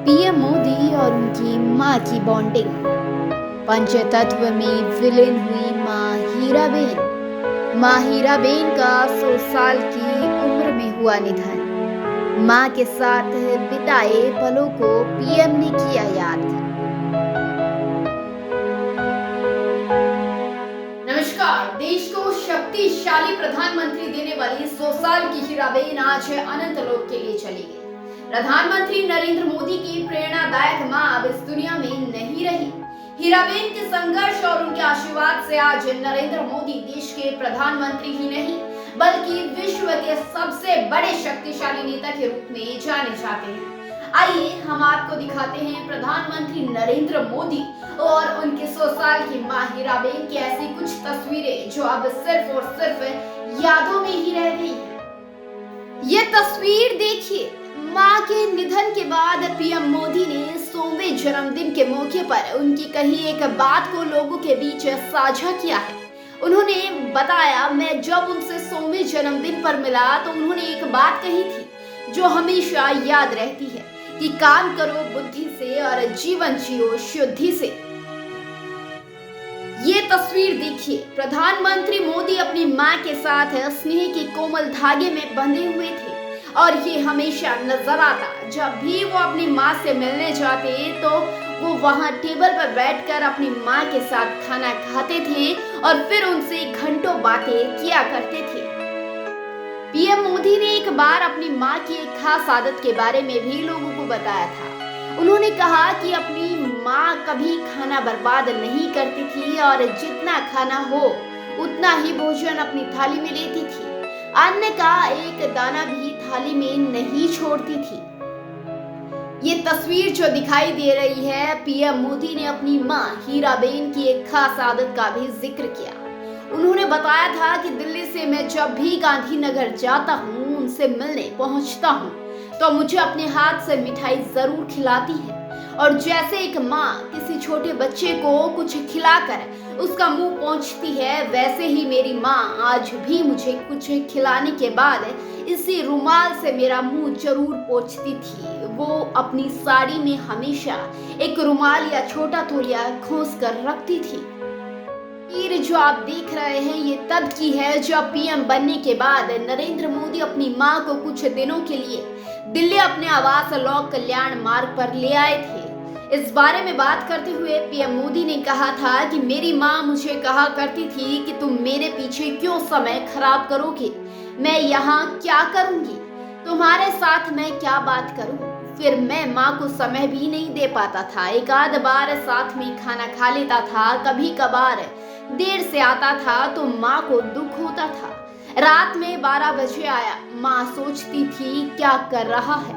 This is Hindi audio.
पीएम मोदी और उनकी मां की बॉन्डिंग। पंचतत्व में विलीन हुई मां हीराबेन का 100 साल की उम्र में हुआ निधन। मां के साथ बिताए पलों को पीएम ने किया याद। नमस्कार। देश को शक्तिशाली प्रधानमंत्री देने वाली 100 साल की हीराबेन आज अनंत लोक के लिए चली गई। प्रधानमंत्री नरेंद्र मोदी की प्रेरणादायक मां अब इस दुनिया में नहीं रही। हीराबेन के संघर्ष और उनके आशीर्वाद से आज नरेंद्र मोदी देश के प्रधानमंत्री ही नहीं बल्कि विश्व के सबसे बड़े शक्तिशाली नेता के रूप में जाने जाते हैं। आइए हम आपको दिखाते हैं प्रधानमंत्री नरेंद्र मोदी और उनके 100 साल की मां हीराबेन की ऐसी कुछ तस्वीरें जो अब सिर्फ और सिर्फ यादों में ही रह गई है। ये तस्वीर देखिए। मां के निधन के बाद पीएम मोदी ने 100वें जन्मदिन के मौके पर उनकी कही एक बात को लोगों के बीच साझा किया है। उन्होंने बताया, मैं जब उनसे 100वें जन्मदिन पर मिला तो उन्होंने एक बात कही थी जो हमेशा याद रहती है कि काम करो बुद्धि से और जीवन जियो शुद्धि से। ये तस्वीर देखिए। प्रधानमंत्री मोदी अपनी मां के साथ स्नेह के कोमल धागे में बंधे हुए थे और ये हमेशा नजर आता। जब भी वो अपनी मां से मिलने जाते तो वो वहां टेबल पर बैठकर अपनी मां के साथ खाना खाते थे और फिर उनसे घंटों बातें किया करते थे। पीएम मोदी ने एक बार अपनी मां की एक खास आदत के बारे में भी लोगों को बताया था। उन्होंने कहा कि अपनी मां कभी खाना बर्बाद नहीं करती थी और जितना खाना हो उतना ही भोजन अपनी थाली में लेती थी। अन्न का एक दाना भी थाली में नहीं छोड़ती थी। ये तस्वीर जो दिखाई दे रही है, पीएम मोदी ने अपनी मां हीराबेन की एक खास आदत का भी जिक्र किया। उन्होंने बताया था कि दिल्ली से मैं जब भी गांधीनगर जाता हूँ, उनसे मिलने पहुंचता हूँ तो मुझे अपने हाथ से मिठाई जरूर खिलाती है और जैसे एक माँ किसी छोटे बच्चे को कुछ खिलाकर उसका मुंह पोंछती है, वैसे ही मेरी माँ आज भी मुझे कुछ खिलाने के बाद इसी रुमाल से मेरा मुंह जरूर पोंछती थी। वो अपनी साड़ी में हमेशा एक रुमाल या छोटा तौलिया खोस कर रखती थी। तस्वीर जो आप देख रहे हैं ये तब की है जब पीएम बनने के बाद नरेंद्र मोदी अपनी मां को कुछ दिनों के लिए दिल्ली अपने आवास लोक कल्याण मार्ग पर ले आए थे। इस बारे में बात करते हुए पीएम मोदी ने कहा था कि मेरी मां मुझे कहा करती थी कि तुम मेरे पीछे क्यों समय खराब करोगे, मैं यहाँ क्या करूंगी, तुम्हारे साथ मैं क्या बात करूं। फिर मैं माँ को समय भी नहीं दे पाता था। एक आध बार साथ में खाना खा लेता था, कभी कभार देर से आता था तो माँ को दुख होता था। रात में 12 बजे आया, माँ सोचती थी क्या कर रहा है,